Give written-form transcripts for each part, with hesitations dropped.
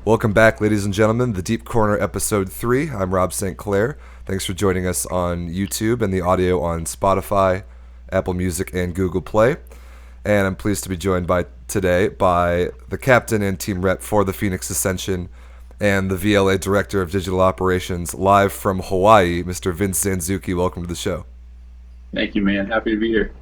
Welcome back, ladies and gentlemen, the Deep Corner Episode 3. I'm Rob St. Clair. Thanks for joining us on YouTube and the audio on Spotify, Apple Music, and Google Play. And I'm pleased to be joined today by the captain and team rep for the Phoenix Ascension and the VLA Director of Digital Operations, live from Hawaii, Mr. Vince Zanzucchi. Welcome to the show. Thank you, man. Happy to be here.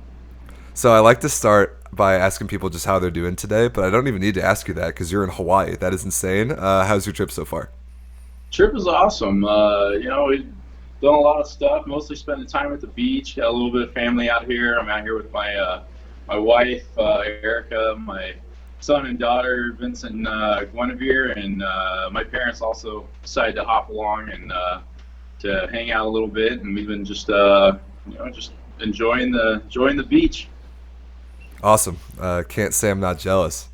So I like to start by asking people just how they're doing today, but I don't even need to ask you that because you're in Hawaii. That is insane. How's your trip so far? Trip was awesome. We've done a lot of stuff, mostly spending time at the beach. Got a little bit of family out here. I'm out here with my wife, Erica, my son and daughter, Vincent and Guinevere, and my parents also decided to hop along and to hang out a little bit, and we've been just enjoying the beach. Awesome. Can't say I'm not jealous.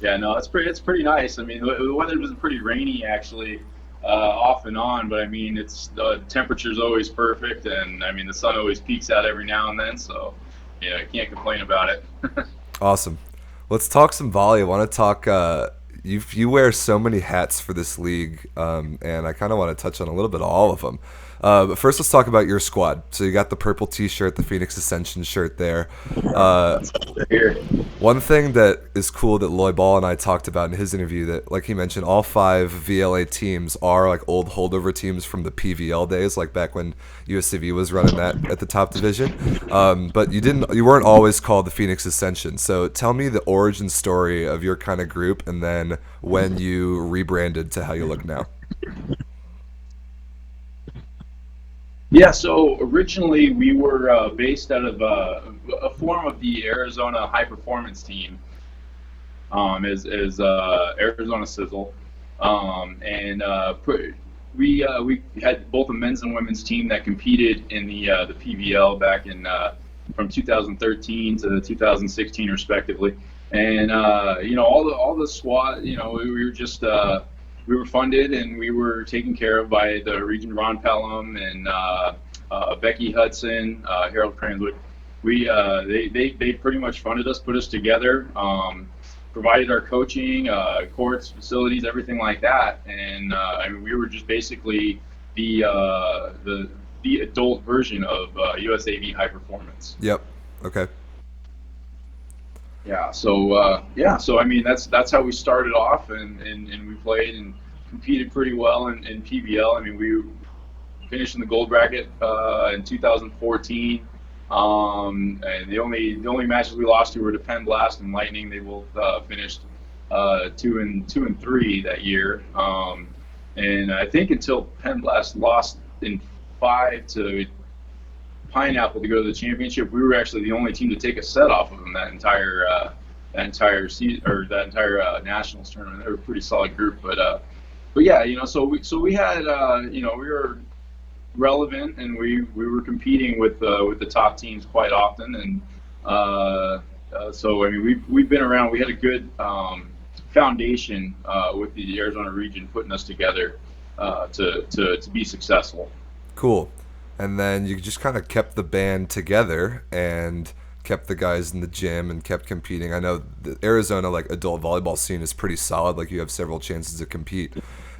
Yeah, no, it's pretty nice. I mean, the weather was pretty rainy actually, off and on, but I mean, the temperature's always perfect, and I mean, the sun always peeks out every now and then, so yeah, I can't complain about it. Awesome. Let's talk some volley. I want to talk. You wear so many hats for this league, and I kind of want to touch on a little bit of all of them. But first, let's talk about your squad. So you got the purple T-shirt, the Phoenix Ascension shirt there. One thing that is cool that Loy Ball and I talked about in his interview, that, like he mentioned, all 5 VLA teams are like old holdover teams from the PVL days, like back when USCV was running that at the top division. But you weren't always called the Phoenix Ascension. So tell me the origin story of your kind of group, and then when you rebranded to how you look now. Yeah, so originally we were based out of a form of the Arizona High Performance Team, is Arizona Sizzle, and we had both a men's and women's team that competed in the PVL back in from 2013 to 2016 respectively, and all the squad, we were just we were funded and we were taken care of by the Region Ron Pelham and Becky Hudson, Harold Cranswick. They pretty much funded us, put us together, provided our coaching, courts, facilities, everything like that. And I mean, we were just basically the adult version of USAV High Performance. Yep. Okay. Yeah, so I mean that's how we started off, and we played and competed pretty well in PVL. I mean, we finished in the gold bracket in 2014, and the only matches we lost to were to Penn Blast and Lightning. They both finished 2 and 3 that year, and I think until Penn Blast lost in 5 to Pineapple to go to the championship, we were actually the only team to take a set off of them that entire season, or that entire nationals tournament. They were a pretty solid group, but yeah, so we had we were relevant, and we were competing with the top teams quite often, and so I mean we've been around. We had a good foundation with the Arizona region putting us together to be successful. Cool. And then you just kind of kept the band together and kept the guys in the gym and kept competing. I know the Arizona adult volleyball scene is pretty solid. Like, you have several chances to compete.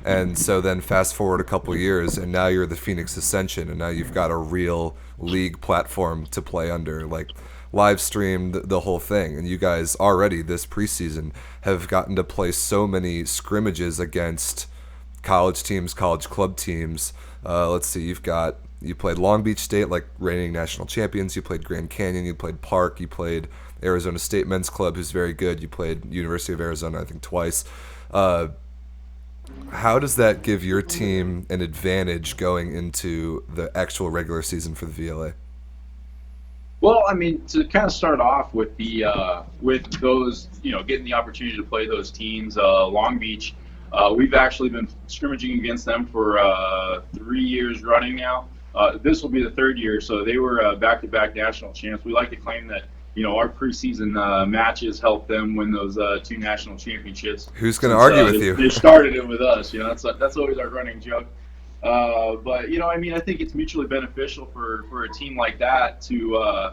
And so then fast forward a couple years, and now you're the Phoenix Ascension, and now you've got a real league platform to play under, like live streamed the whole thing. And you guys already this preseason have gotten to play so many scrimmages against college teams, college club teams. Let's see, you played Long Beach State, like reigning national champions. You played Grand Canyon. You played Park. You played Arizona State Men's Club, who's very good. You played University of Arizona, I think, twice. How does that give your team an advantage going into the actual regular season for the VLA? Well, I mean, to kind of start off with with those, getting the opportunity to play those teams, Long Beach, we've actually been scrimmaging against them for 3 years running now. This will be the 3rd year, so they were back-to-back national champs. We like to claim that, our preseason matches helped them win those 2 national championships. Who's going to argue with you? They started it with us. That's always our running joke. But I mean, I think it's mutually beneficial for a team like that to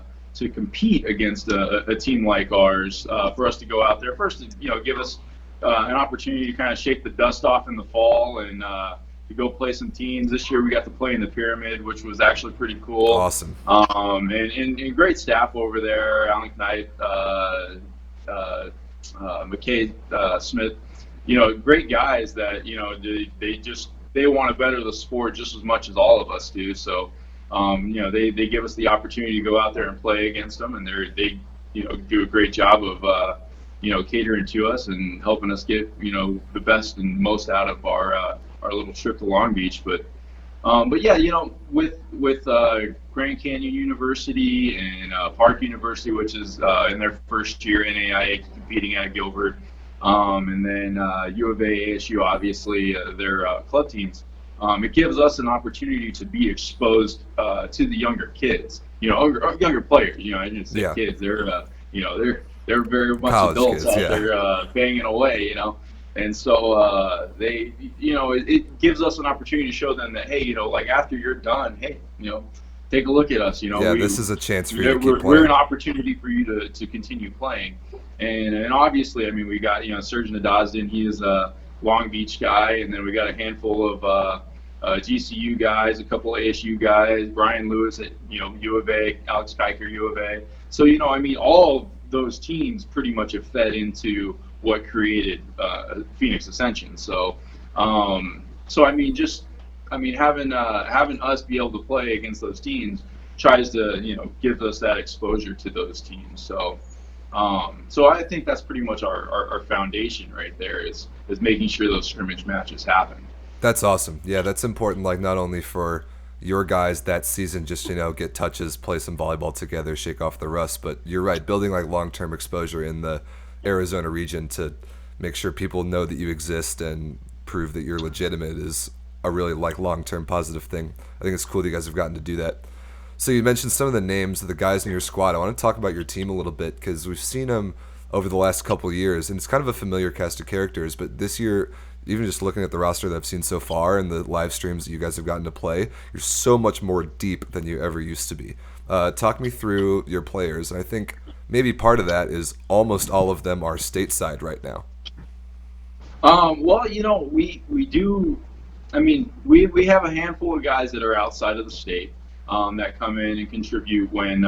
compete against a team like ours. For us to go out there first, to give us an opportunity to kind of shake the dust off in the fall and to go play some teams. This year we got to play in the Pyramid, which was actually pretty cool. Awesome. And great staff over there, Alan Knight, McKay Smith, great guys that, they want to better the sport just as much as all of us do. So, they give us the opportunity to go out there and play against them, and they do a great job of, catering to us and helping us get, the best and most out of our little trip to Long Beach. But yeah, with Grand Canyon University and Park University, which is in their first year NAIA competing at Gilbert, and then U of A, ASU, obviously their club teams. It gives us an opportunity to be exposed to the younger kids, younger players. I didn't say kids; they're very much College adults kids, out there banging away, And so it gives us an opportunity to show them that, hey, like after you're done, hey, take a look at us. This is a chance for you to keep playing. We're an opportunity for you to continue playing. And obviously, I mean, we got, Serge Nadazhdin, he is a Long Beach guy, and then we got a handful of GCU guys, a couple of ASU guys, Brian Lewis at, U of A, Alex Kiker, U of A. So, all of those teams pretty much have fed into what created Phoenix Ascension. So, having us be able to play against those teams tries to, give us that exposure to those teams. So I think that's pretty much our foundation right there is making sure those scrimmage matches happen. That's awesome. Yeah, that's important. Like not only for your guys that season, just get touches, play some volleyball together, shake off the rust. But you're right, building like long-term exposure in the Arizona region to make sure people know that you exist and prove that you're legitimate is a really like long-term positive thing. I think it's cool that you guys have gotten to do that. So you mentioned some of the names of the guys in your squad. I want to talk about your team a little bit because we've seen them over the last couple of years, and it's kind of a familiar cast of characters. But this year, even just looking at the roster that I've seen so far and the live streams that you guys have gotten to play, you're so much more deep than you ever used to be. Talk me through your players. I think maybe part of that is almost all of them are stateside right now. Well, we do. I mean, we have a handful of guys that are outside of the state that come in and contribute when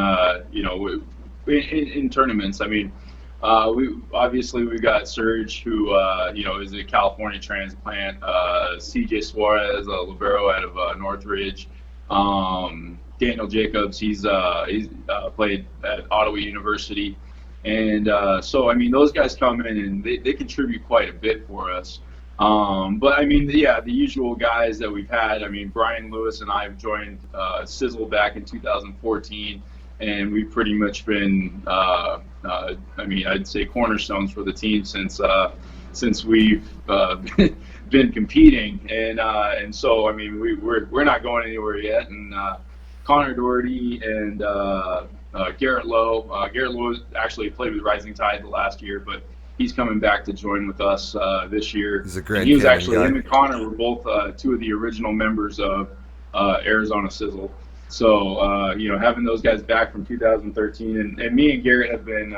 in tournaments. I mean, we've got Serge, who is a California transplant. CJ Suarez, a libero out of Northridge. Daniel Jacobs, he's played at Ottawa University, and so I mean those guys come in and they contribute quite a bit for us. But I mean, the usual guys that we've had. I mean, Brian Lewis and I have joined Sizzle back in 2014. And we've pretty much been, I'd say cornerstones for the team since we've been competing, and so I mean we're not going anywhere yet. And Connor Doherty and Garrett Lowe. Garrett Lowe actually played with Rising Tide the last year, but he's coming back to join with us this year. He's a great. He was actually him and Connor were both two of the original members of Arizona Sizzle. So, having those guys back from 2013, and me and Garrett have been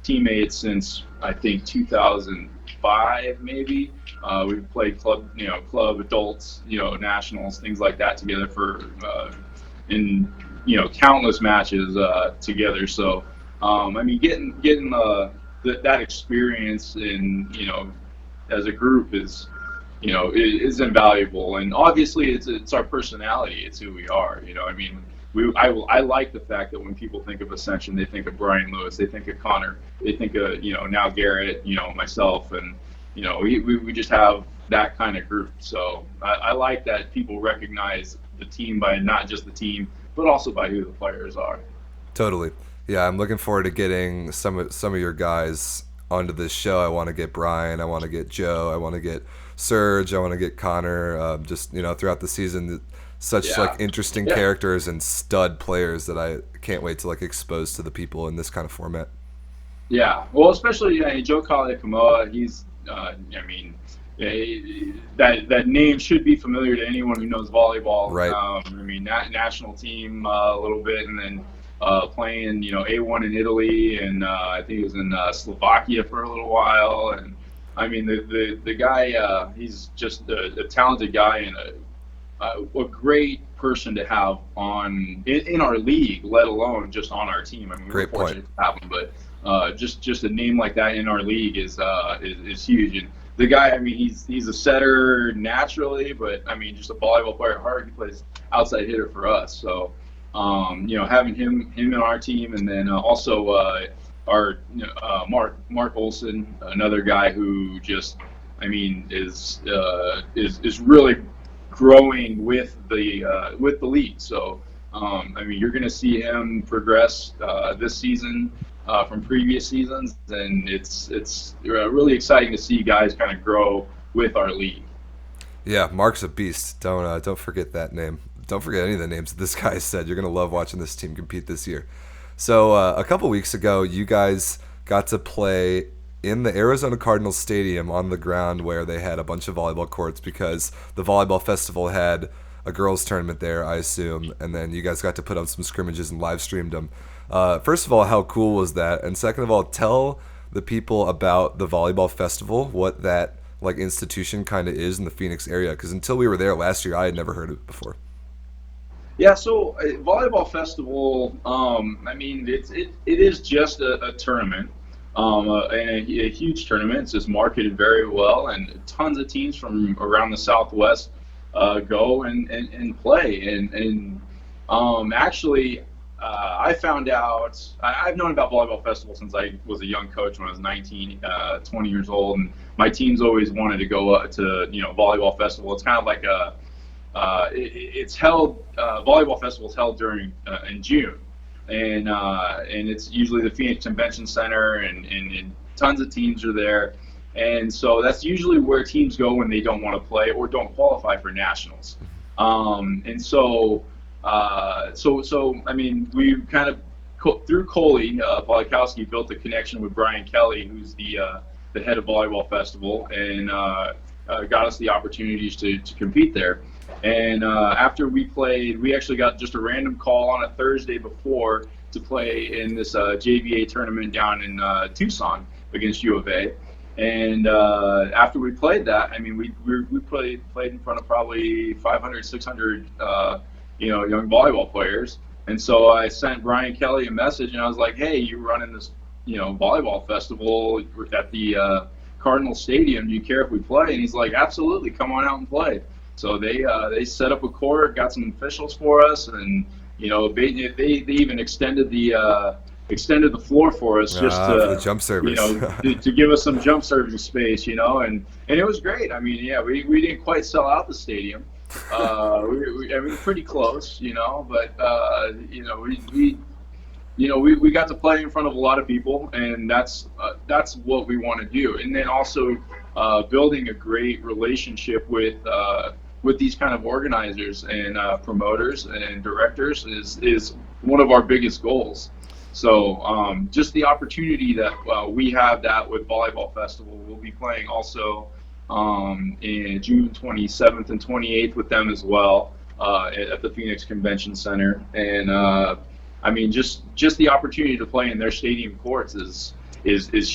teammates since, I think, 2005, maybe. We've played club adults, nationals, things like that together in countless matches together. So, getting that experience as a group is invaluable, and obviously it's our personality, it's who we are. I like the fact that when people think of Ascension, they think of Brian Lewis, they think of Connor, they think of now Garrett, myself, and we just have that kind of group. So I like that people recognize the team by not just the team, but also by who the players are. Totally. Yeah, I'm looking forward to getting some of your guys onto this show. I want to get Brian, I want to get Joe, I want to get Serge, I want to get Connor, just throughout the season. Such interesting characters and stud players that I can't wait to expose to the people in this kind of format. Yeah, well, especially Joe Kalekamoa, he's that name should be familiar to anyone who knows volleyball. Right. National team a little bit, and then playing A1 in Italy, and I think he was in Slovakia for a little while, and I mean, the guy, he's just a talented guy and a great person to have in our league, let alone just on our team. I mean, we were Great point. fortunate to have him, but just a name like that in our league is huge. And the guy, I mean, he's a setter naturally, but I mean, just a volleyball player at heart. He plays outside hitter for us, so having him in our team, and then also our Mark Olson, another guy who just, I mean, is really growing with the league. So, I mean, you're going to see him progress this season from previous seasons, and it's really exciting to see guys kind of grow with our league. Yeah, Mark's a beast. Don't forget that name. Don't forget any of the names that this guy said. You're gonna love watching this team compete this year. So a couple weeks ago, you guys got to play in the Arizona Cardinals Stadium on the ground where they had a bunch of volleyball courts because the volleyball festival had a girls tournament there, I assume, and then you guys got to put on some scrimmages and live streamed them. First of all, how cool was that? And second of all, tell the people about the volleyball festival, what that like institution kind of is in the Phoenix area, because until we were there last year, I had never heard of it before. Yeah, so volleyball festival. I mean, it is just a tournament, and a huge tournament. It's just marketed very well, and tons of teams from around the Southwest go and play. Actually, I found out. I've known about volleyball festival since I was a young coach when I was 19, 20 years old, and my teams always wanted to go to volleyball festival. It's kind of like a it's held volleyball festival is held during in June, and it's usually the Phoenix Convention Center, and tons of teams are there, and so that's usually where teams go when they don't want to play or don't qualify for nationals, and so I mean, we kind of through Coley Polakowski built a connection with Brian Kelly, who's the head of volleyball festival, and got us the opportunities to compete there. And after we played, we actually got just a random call on a Thursday before to play in this JVA tournament down in Tucson against U of A. And after we played that, I mean, we played in front of probably 500, 600, young volleyball players. And so I sent Brian Kelly a message, and I was like, "Hey, you're running this, volleyball festival at the Cardinal Stadium. Do you care if we play?" And he's like, "Absolutely, come on out and play." So they set up a court, got some officials for us, and they even extended the floor for us just for the jump service. to give us some jump serving space, and it was great. I mean, yeah, we didn't quite sell out the stadium. I mean, pretty close, but we got to play in front of a lot of people, and that's what we want to do. And then also building a great relationship with these kind of organizers and promoters and directors is one of our biggest goals. So just the opportunity that we have that with Volleyball Festival, we'll be playing also in June 27th and 28th with them as well at the Phoenix Convention Center. And I mean, just the opportunity to play in their stadium courts is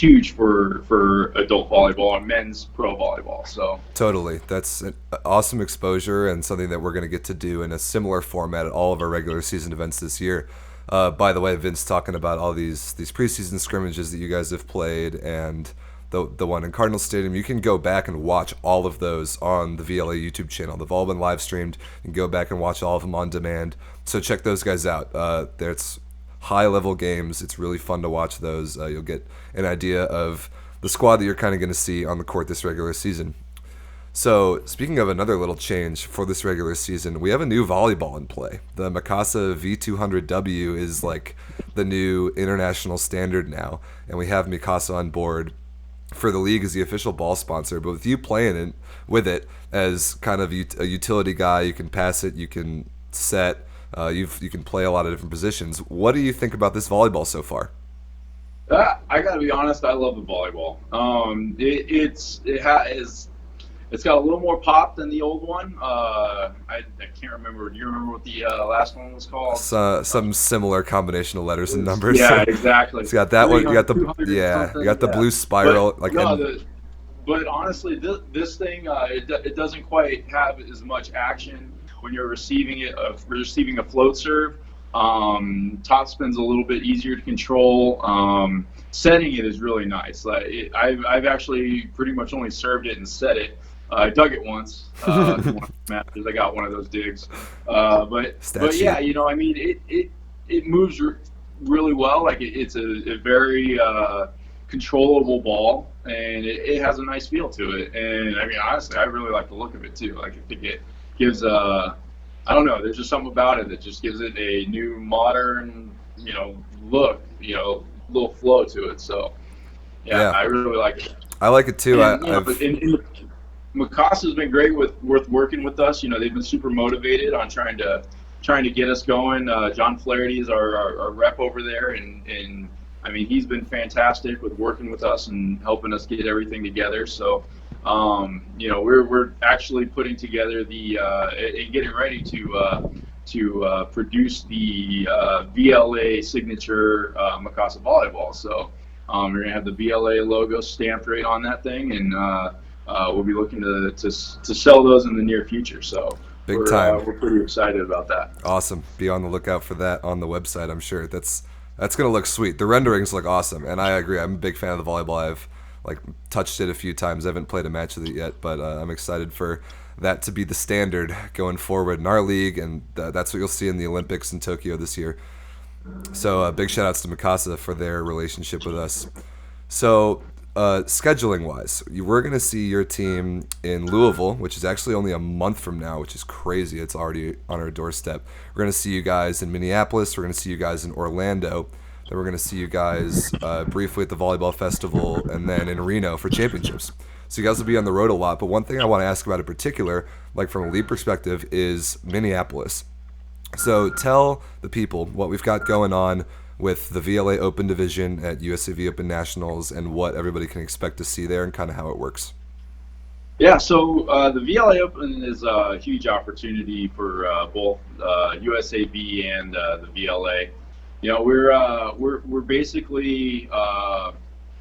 huge for adult volleyball and men's pro volleyball. So totally, that's an awesome exposure and something that we're going to get to do in a similar format at all of our regular season events this year. By the way, Vince, talking about all these preseason scrimmages that you guys have played and the one in Cardinal Stadium, you can go back and watch all of those on the VLA YouTube channel. They've all been live streamed. You can go back and watch all of them on demand. So check those guys out. There's high-level games. It's really fun to watch those. You'll get an idea of the squad that you're kind of going to see on the court this regular season. So speaking of another little change for this regular season, we have a new volleyball in play. The Mikasa V200W is like the new international standard now, and we have Mikasa on board for the league as the official ball sponsor. But with you playing with it as kind of a utility guy, you can pass it, you can set, you can play a lot of different positions. What do you think about this volleyball so far? I gotta be honest, I love the volleyball. It's got a little more pop than the old one. I can't remember. Do you remember what the last one was called? Some similar combination of letters and numbers. Yeah, exactly. It's got that one. You got the blue spiral. but honestly, this thing it doesn't quite have as much action when you're receiving a float serve. Topspin's a little bit easier to control. Setting it is really nice. I've actually pretty much only served it and set it. I dug it once. One of the matches, I got one of those digs. But yeah, I mean, it moves really well. Like it's a very controllable ball, and it has a nice feel to it. And I mean, honestly, I really like the look of it too. Like I think it gives I don't know. There's just something about it that just gives it a new modern, look, little flow to it. So yeah. I really like it. I like it too. And, Micasa's been great with working with us. They've been super motivated on trying to get us going. John Flaherty is our rep over there, and I mean, he's been fantastic with working with us and helping us get everything together. So, we're actually putting together and getting ready to produce the VLA signature Mikasa volleyball. So, we're gonna have the VLA logo stamped right on that thing, and we'll be looking to sell those in the near future. So. Big time. We're pretty excited about that. Awesome. Be on the lookout for that on the website. I'm sure that's going to look sweet. The renderings look awesome, and I agree. I'm a big fan of the volleyball. I've touched it a few times. I haven't played a match with it yet, but I'm excited for that to be the standard going forward in our league, and that's what you'll see in the Olympics in Tokyo this year. So big shout outs to Mikasa for their relationship with us. So scheduling wise, we're going to see your team in Louisville, which is actually only a month from now, which is crazy. It's already on our doorstep. We're going to see you guys in Minneapolis. We're going to see you guys in Orlando. Then we're going to see you guys briefly at the Volleyball Festival, and then in Reno for championships. So you guys will be on the road a lot. But one thing I want to ask about in particular, like from a league perspective, is Minneapolis. So tell the people what we've got going on with the VLA Open Division at USAV Open Nationals and what everybody can expect to see there and kind of how it works. Yeah, so the VLA Open is a huge opportunity for both USAV and the VLA. We're basically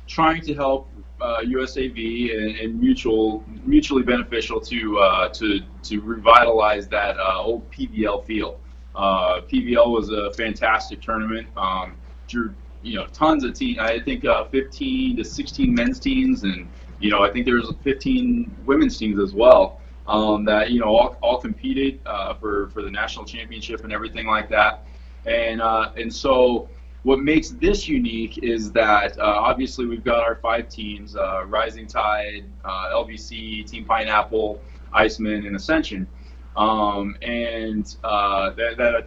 trying to help USAV and mutually beneficial to revitalize that old PBL feel. PBL was a fantastic tournament. Drew, tons of teams. I think 15 to 16 men's teams, and I think there was 15 women's teams as well. That all competed for the national championship and everything like that. And so what makes this unique is that obviously we've got our 5 teams: Rising Tide, LBC, Team Pineapple, Iceman, and Ascension. That's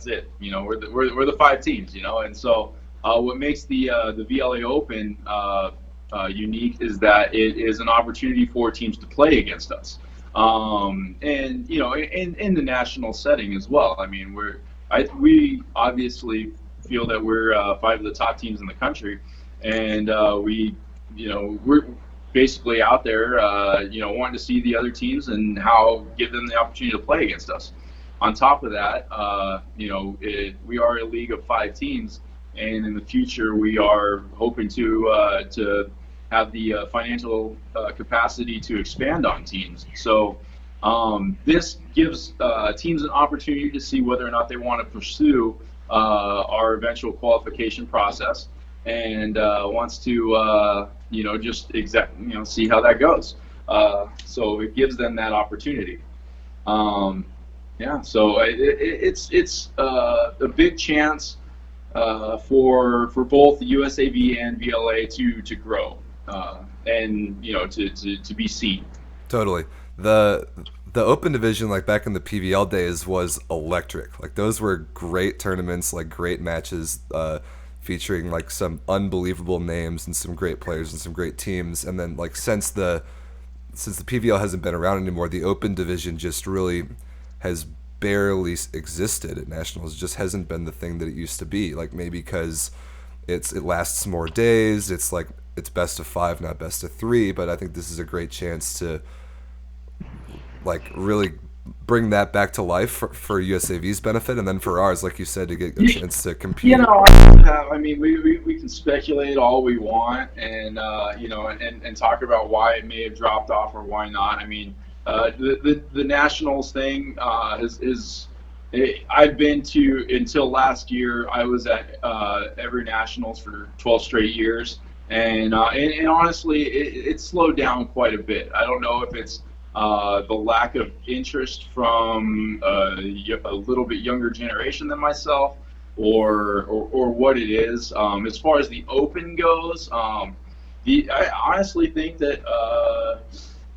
it. We're the 5 teams. And so what makes the VLA Open unique is that it is an opportunity for teams to play against us, and in the national setting as well. I mean, we obviously feel that we're 5 of the top teams in the country, and we're basically out there, wanting to see the other teams and give them the opportunity to play against us. On top of that, we are a league of 5 teams, and in the future we are hoping to have the financial capacity to expand on teams. So this gives teams an opportunity to see whether or not they want to pursue our eventual qualification process, and wants to see how that goes. So it gives them that opportunity. So it's a big chance for both the USAV and VLA to grow and to be seen. Totally. The Open Division, like back in the PVL days, was electric. Like those were great tournaments, like great matches, featuring like some unbelievable names and some great players and some great teams. And then like since the PVL hasn't been around anymore, the Open Division just really has barely existed at nationals. It just hasn't been the thing that it used to be. Like maybe because it lasts more days. It's like it's best of 5, not best of 3. But I think this is a great chance to like really bring that back to life for USAV's benefit, and then for ours, like you said, to get a chance to compete. I mean, we can speculate all we want, and and talk about why it may have dropped off or why not. I mean, the nationals thing I've been to until last year. I was at every nationals for 12 straight years, and honestly, it slowed down quite a bit. I don't know if it's the lack of interest from a little bit younger generation than myself, or what it is. As far as the Open goes, I honestly think that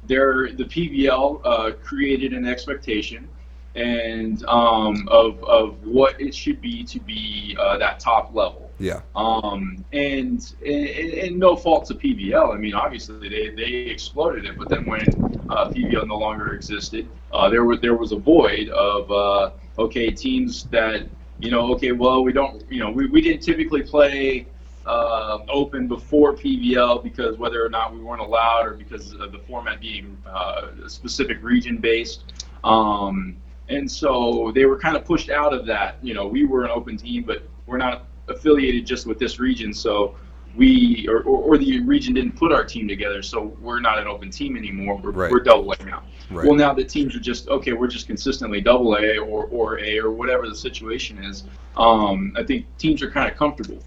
the PBL created an expectation and of what it should be to be that top level. Yeah. And no fault to PBL. I mean, obviously they exploded it, but then when PBL no longer existed, there was a void of teams that we don't we didn't typically play Open before PBL because whether or not we weren't allowed or because of the format being specific region based. And so they were kind of pushed out of that. We were an Open team, but we're not affiliated just with this region, so we or the region didn't put our team together, so we're not an Open team anymore. We're double A now. Right. Well, now the teams are just we're just consistently double A or A or whatever the situation is. I think teams are kind of comfortable.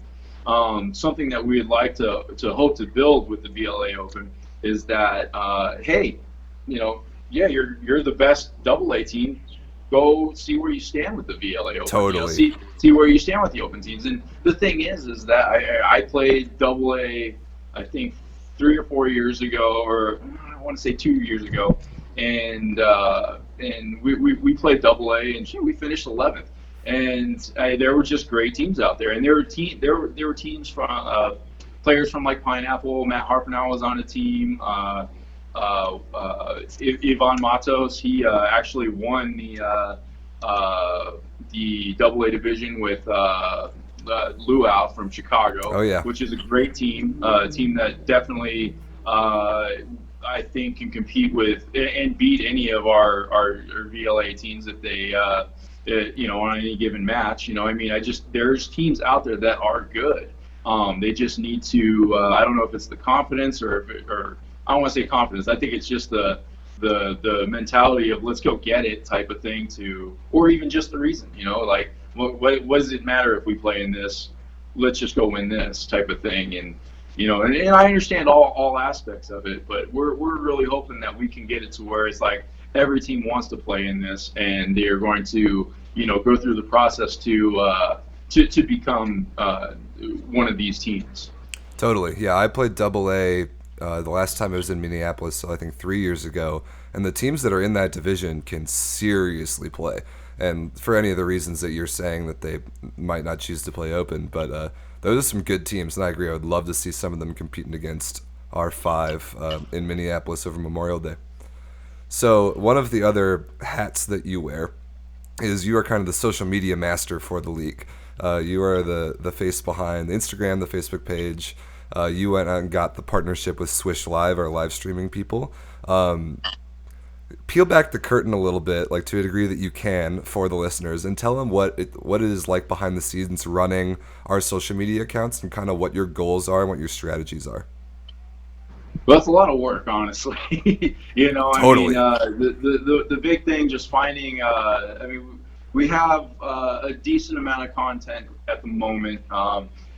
Something that we'd like to hope to build with the VLA Open is that you're the best double A team. Go see where you stand with the VLA Open. Totally. See where you stand with the Open teams. And the thing is that I played double A, I think 3 or 4 years ago, or I want to say 2 years ago, and we played double A, and we finished 11th. And there were just great teams out there, and there were teams from players from like Pineapple. Matt Harpenau was on a team. Ivan Matos, he actually won the Double A division with Luau from Chicago. Oh, yeah. Which is a great team, a team that definitely I think can compete with and beat any of our VLA teams if they on any given match. There's teams out there that are good. They just need to I don't know if it's the confidence or I don't want to say confidence. I think it's just the mentality of let's go get it type of thing or even just the reason, what does it matter if we play in this? Let's just go win this type of thing. And I understand all aspects of it, but we're really hoping that we can get it to where it's like every team wants to play in this, and they're going to go through the process to become one of these teams. Totally. Yeah, I played double A. The last time I was in Minneapolis, so I think 3 years ago, and the teams that are in that division can seriously play. And for any of the reasons that you're saying that they might not choose to play Open, but those are some good teams, and I agree. I would love to see some of them competing against R5 in Minneapolis over Memorial Day. So one of the other hats that you wear is you are kind of the social media master for the league. You are the face behind the Instagram, the Facebook page. You went out and got the partnership with Swish Live, our live streaming people. Peel back the curtain a little bit, like to a degree that you can, for the listeners, and tell them what it is like behind the scenes running our social media accounts and kind of what your goals are and what your strategies are. Well, it's a lot of work, honestly. Totally. The big thing, just finding. We have a decent amount of content at the moment.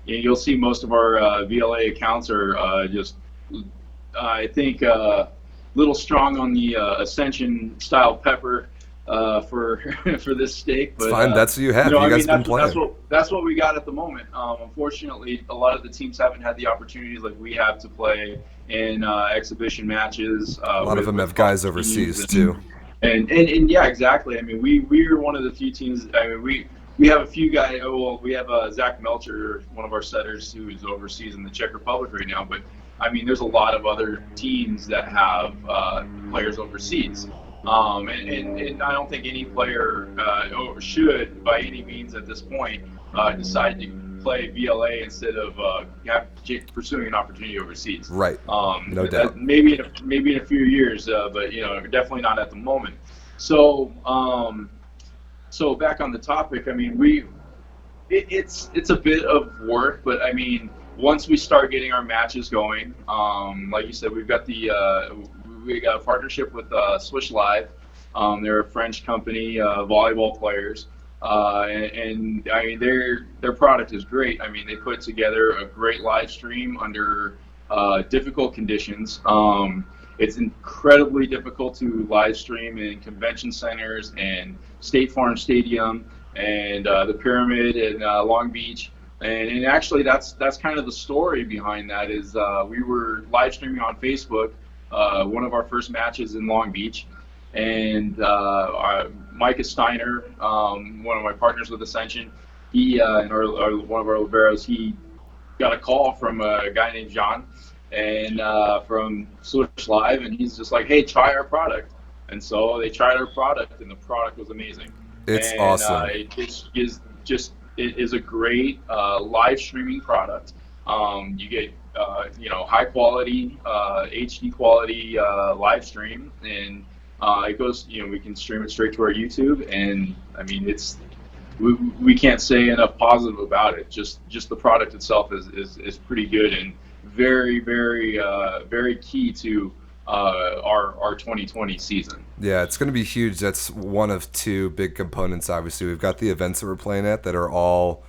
You'll see most of our VLA accounts are just, I think, a little strong on the Ascension style pepper for this steak. But, it's fine. That's what you have. You guys been playing. That's what we got at the moment. Unfortunately, a lot of the teams haven't had the opportunities like we have to play in exhibition matches. A lot of them have guys overseas too. And yeah, exactly. I mean, we are one of the few teams. I mean, we have a few guys. Well, we have Zach Melcher, one of our setters, who is overseas in the Czech Republic right now. But I mean, there's a lot of other teams that have players overseas. And I don't think any player should, by any means at this point, decide to play VLA instead of pursuing an opportunity overseas. Right. No doubt. Maybe in a few years, but definitely not at the moment. So, so back on the topic, I mean, it's a bit of work, but I mean, once we start getting our matches going, like you said, we got a partnership with Swish Live. They're a French company, volleyball players, and I mean their product is great. I mean, they put together a great live stream under difficult conditions. It's incredibly difficult to live stream in convention centers and State Farm Stadium and the Pyramid in Long Beach. And actually, that's kind of the story behind that. Is we were live streaming on Facebook one of our first matches in Long Beach, and Micah Steiner, one of my partners with Ascension, he and one of our liberos, he got a call from a guy named John, and from Switch Live, and he's just like, "Hey, try our product." And so they tried our product, and the product was amazing. It's And awesome. it is a great live streaming product. You get high quality HD quality live stream, and it goes, we can stream it straight to our YouTube, and I mean we can't say enough positive about it. Just the product itself is pretty good and very very key to our 2020 season. Yeah, it's going to be huge. That's one of two big components. Obviously, we've got the events that we're playing at that are all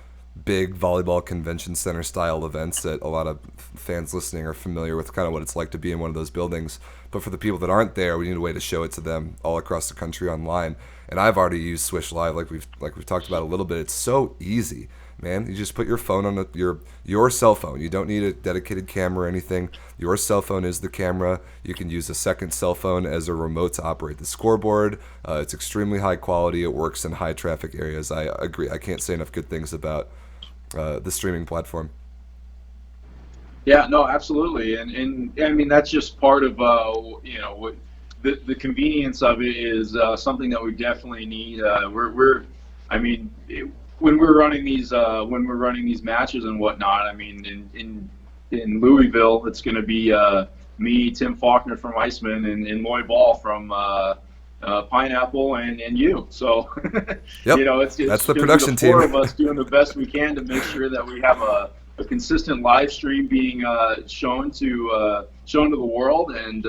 big volleyball convention center style events that a lot of fans listening are familiar with, kind of what it's like to be in one of those buildings. But for the people that aren't there, we need a way to show it to them all across the country online. And I've already used Swish Live, like we've talked about a little bit. It's so easy, man. You just put your phone on your cell phone. You don't need a dedicated camera or anything. Your cell phone is the camera. You can use a second cell phone as a remote to operate the scoreboard. It's extremely high quality. It works in high traffic areas. I agree. I can't say enough good things about the streaming platform. Yeah, no, absolutely, and I mean that's just part of what the convenience of it is something that we definitely need. I mean, when we're running these matches and whatnot. I mean, in Louisville, it's going to be me, Tim Faulkner from Iceman, and Loy Ball from Pineapple, and you. So, Yep, it's that's the going to be production the four team. of us doing the best we can to make sure that we have a consistent live stream being shown to the world, and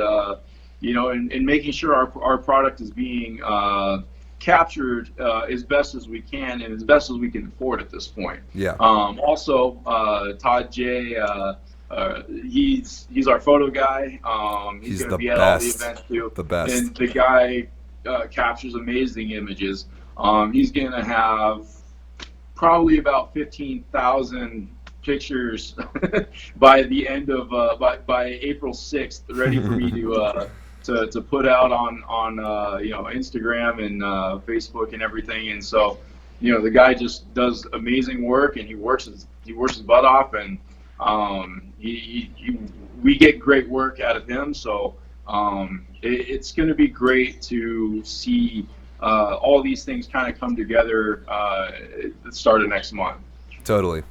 and making sure our product is being captured as best as we can and as best as we can afford at this point. Yeah, Also, Todd J. He's our photo guy. He's he's going to the be at all the best. events too, The best. and the guy captures amazing images. He's going to have probably about 15,000 pictures by the end of by April 6th, ready for me to put out on Instagram and Facebook and everything. And so, the guy just does amazing work, and he works his butt off, and we get great work out of him. So it's going to be great to see all these things kind of come together at the start of next month. Totally.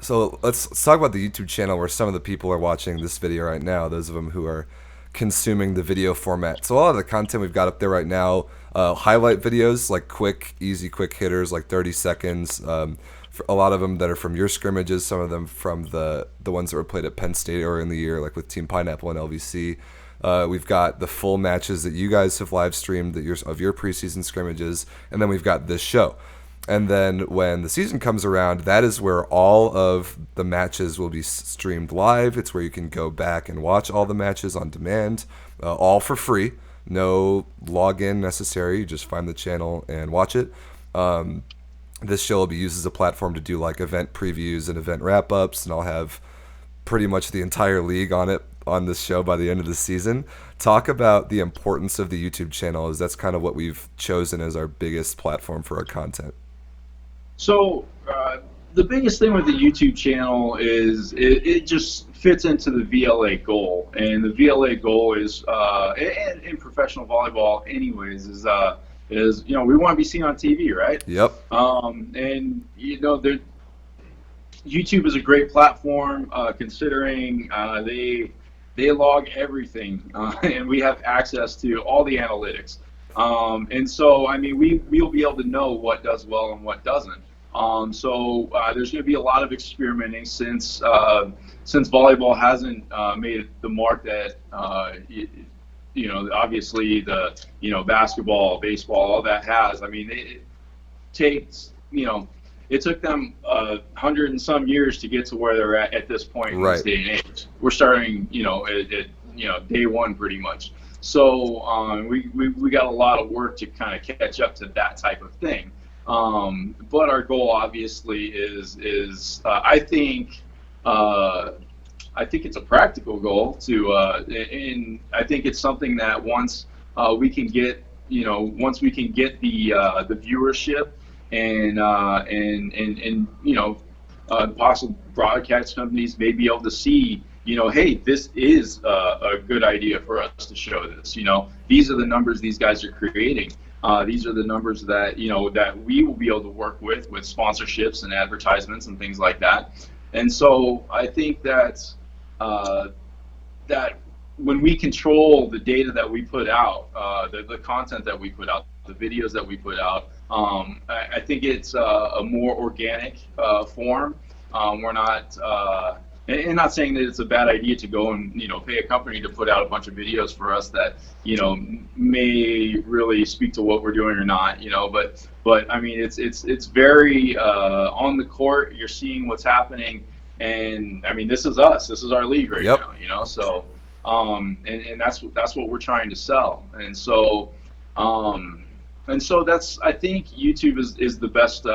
So let's talk about the YouTube channel where some of the people are watching this video right now, those of them who are consuming the video format. So a lot of the content we've got up there right now, highlight videos, like easy quick hitters, like 30 seconds. For a lot of them that are from your scrimmages, some of them from the ones that were played at Penn State earlier in the year, like with Team Pineapple and LVC. We've got the full matches that you guys have live streamed of your preseason scrimmages, and then we've got this show. And then when the season comes around, that is where all of the matches will be streamed live. It's where you can go back and watch all the matches on demand, all for free. No login necessary. You just find the channel and watch it. This show will be used as a platform to do like event previews and event wrap-ups, and I'll have pretty much the entire league on this show by the end of the season. Talk about the importance of the YouTube channel, as that's kind of what we've chosen as our biggest platform for our content. So the biggest thing with the YouTube channel is it just fits into the VLA goal, and the VLA goal is, and in professional volleyball, anyways, is we want to be seen on TV, right? Yep. And YouTube is a great platform, considering they log everything, and we have access to all the analytics. And so, I mean, we'll be able to know what does well and what doesn't. There's going to be a lot of experimenting since volleyball hasn't made the mark that obviously basketball, baseball, all that has. I mean, it takes it took them 100 and some years to get to where they're at this point in this Right. day and age. We're starting at day one pretty much. So we got a lot of work to kind of catch up to that type of thing. But our goal obviously is I think it's a practical goal and I think it's something that once we can get the viewership and possible broadcast companies may be able to see, hey, this is a good idea for us to show this. These are the numbers these guys are creating. These are the numbers that that we will be able to work with sponsorships and advertisements and things like that. And so I think that when we control the data that we put out, the content that we put out, the videos that we put out, I think it's a more organic form. We're not, and not saying that it's a bad idea to go and pay a company to put out a bunch of videos for us that may really speak to what we're doing or not. But I mean it's very on the court. You're seeing what's happening. And I mean, this is us. This is our league right Yep. now, So, and that's what we're trying to sell. And so that's I think YouTube is the best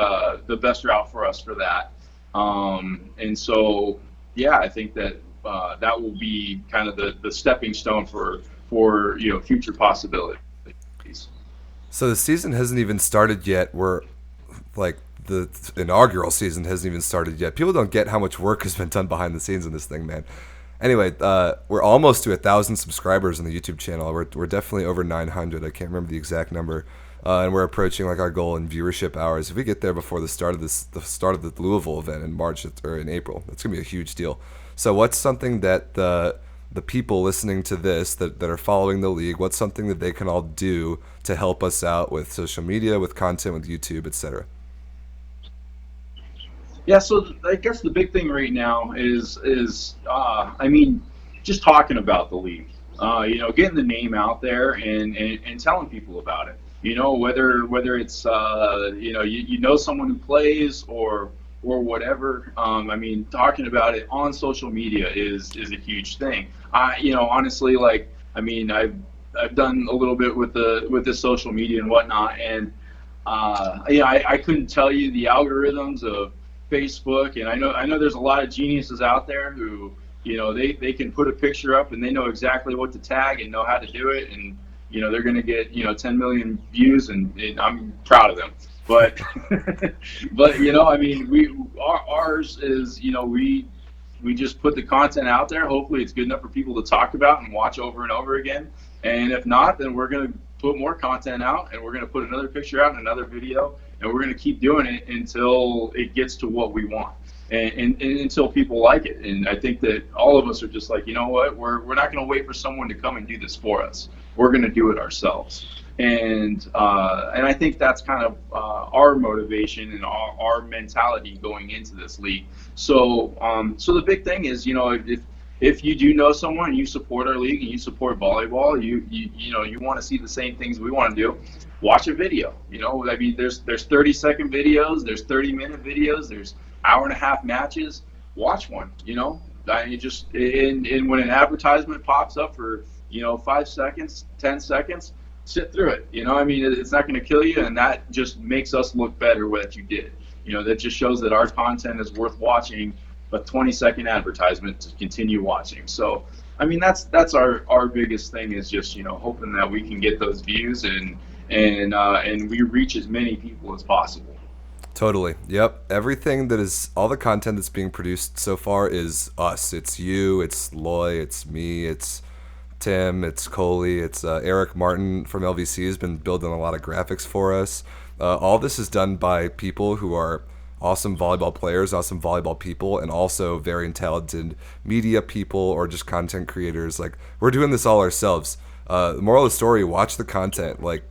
route for us for that. And so yeah, I think that that will be kind of the stepping stone for future possibilities. So the season hasn't even started yet. We're like the inaugural season hasn't even started yet. People don't get how much work has been done behind the scenes in this thing, man. Anyway, we're almost to 1,000 subscribers on the YouTube channel. We're definitely over 900. I can't remember the exact number, and we're approaching like our goal in viewership hours. If we get there before the start of the Louisville event in March or in April, that's gonna be a huge deal. So, what's something that the people listening to this that are following the league, what's something that they can all do to help us out with social media, with content, with YouTube, etc.? Yeah, so I guess the big thing right now is I mean, just talking about the league, getting the name out there and telling people about it. Whether it's someone who plays or whatever. I mean, talking about it on social media is a huge thing. Honestly, like I mean, I've done a little bit with the social media and whatnot, and I couldn't tell you the algorithms of Facebook, and I know there's a lot of geniuses out there who they can put a picture up and they know exactly what to tag and know how to do it, and they're going to get 10 million views, and I'm proud of them. But but I mean, ours is we just put the content out there. Hopefully it's good enough for people to talk about and watch over and over again. And if not, then we're going to put more content out, and we're going to put another picture out and another video, and we're going to keep doing it until it gets to what we want, and until people like it. And I think that all of us are just like, you know what, we're not going to wait for someone to come and do this for us. We're going to do it ourselves. And I think that's kind of our motivation and our mentality going into this league. So the big thing is, if you do know someone and you support our league and you support volleyball, you want to see the same things we want to do, watch a video. I mean, there's 30-second videos, there's 30-minute videos, there's hour-and-a-half matches. Watch one. And when an advertisement pops up for 5 seconds, 10 seconds, sit through it. I mean, it's not going to kill you, and that just makes us look better what you did. That just shows that our content is worth watching a 20-second advertisement to continue watching. So, I mean, that's our biggest thing is just hoping that we can get those views and we reach as many people as possible. Totally. Yep. Everything that is all the content that's being produced so far is us. It's you. It's Loy. It's me. It's Tim, it's Coley, it's Eric Martin from LVC has been building a lot of graphics for us. All this is done by people who are awesome volleyball players, awesome volleyball people, and also very talented media people or just content creators. Like, we're doing this all ourselves. The moral of the story, watch the content. Like,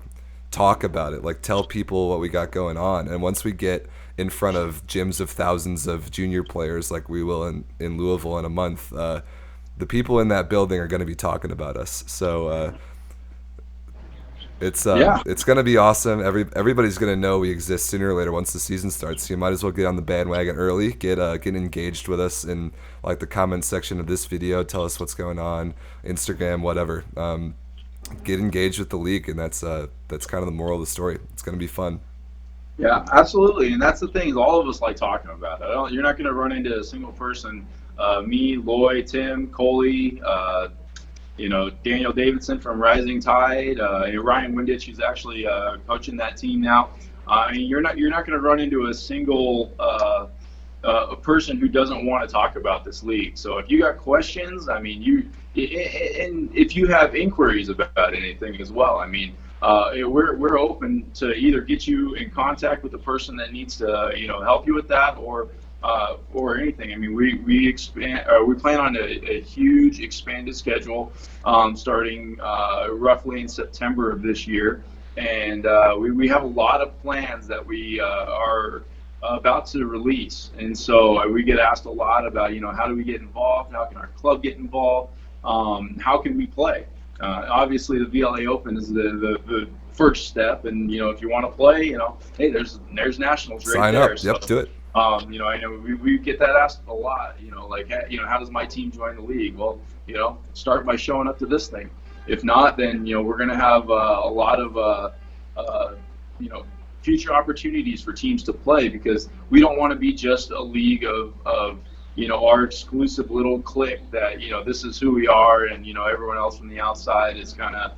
talk about it, like tell people what we got going on. And once we get in front of gyms of thousands of junior players like we will in Louisville in a month, the people in that building are going to be talking about us. So it's going to be awesome. Everybody's going to know we exist sooner or later once the season starts. So you might as well get on the bandwagon early, get engaged with us in like the comment section of this video. Tell us what's going on, Instagram, whatever. Get engaged with the league, and that's kind of the moral of the story. It's going to be fun. Yeah, absolutely, and that's the thing is all of us like talking about it. You're not going to run into a single person. Me, Lloyd, Tim, Coley, Daniel Davidson from Rising Tide, Ryan Windich, who's actually coaching that team now. You're not going to run into a single a person who doesn't want to talk about this league. So if you got questions, and if you have inquiries about anything as well, we're open to either get you in contact with the person that needs to help you with that or anything. We plan on a huge expanded schedule starting roughly in September of this year, and we have a lot of plans that we are about to release. And so we get asked a lot about how do we get involved, how can our club get involved, how can we play. Obviously the VLA Open is the first step, and if you want to play, hey, there's nationals right Sign there. Up. Yep, do it. I know we get that asked a lot, how does my team join the league? Well, start by showing up to this thing. If not, then we're going to have a lot of future opportunities for teams to play, because we don't want to be just a league of our exclusive little clique that this is who we are, and everyone else from the outside is kind of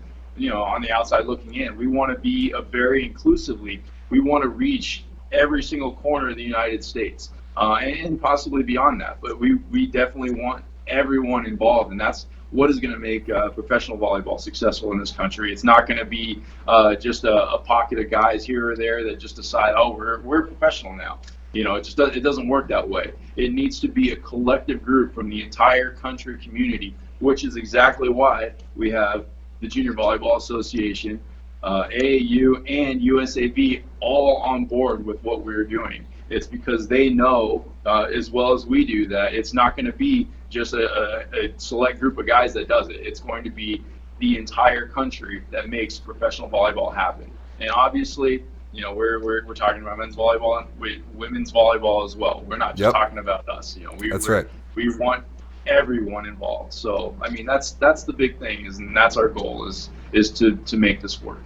on the outside looking in. We want to be a very inclusive league. We want to reach every single corner of the United States and possibly beyond that, but we definitely want everyone involved, and that's what is going to make professional volleyball successful in this country. It's not going to be just a pocket of guys here or there that just decide, oh, we're professional now. It doesn't work that way. It needs to be a collective group from the entire country community, which is exactly why we have the Junior Volleyball Association, AAU, and USAV all on board with what we're doing. It's because they know, as well as we do, that it's not going to be just a select group of guys that does it. It's going to be the entire country that makes professional volleyball happen. And obviously, we're talking about men's volleyball and women's volleyball as well. We're not just talking about us. That's right. We want everyone involved. So that's the big thing, and that's our goal is to make this work.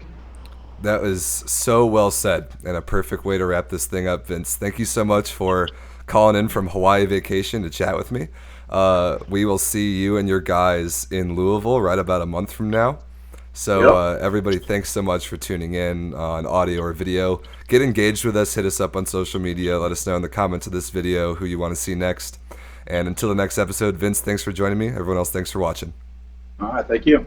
That was so well said, and a perfect way to wrap this thing up, Vince. Thank you so much for calling in from Hawaii vacation to chat with me. We will see you and your guys in Louisville right about a month from now. So everybody, thanks so much for tuning in on audio or video. Get engaged with us. Hit us up on social media. Let us know in the comments of this video who you want to see next. And until the next episode, Vince, thanks for joining me. Everyone else, thanks for watching. All right, thank you.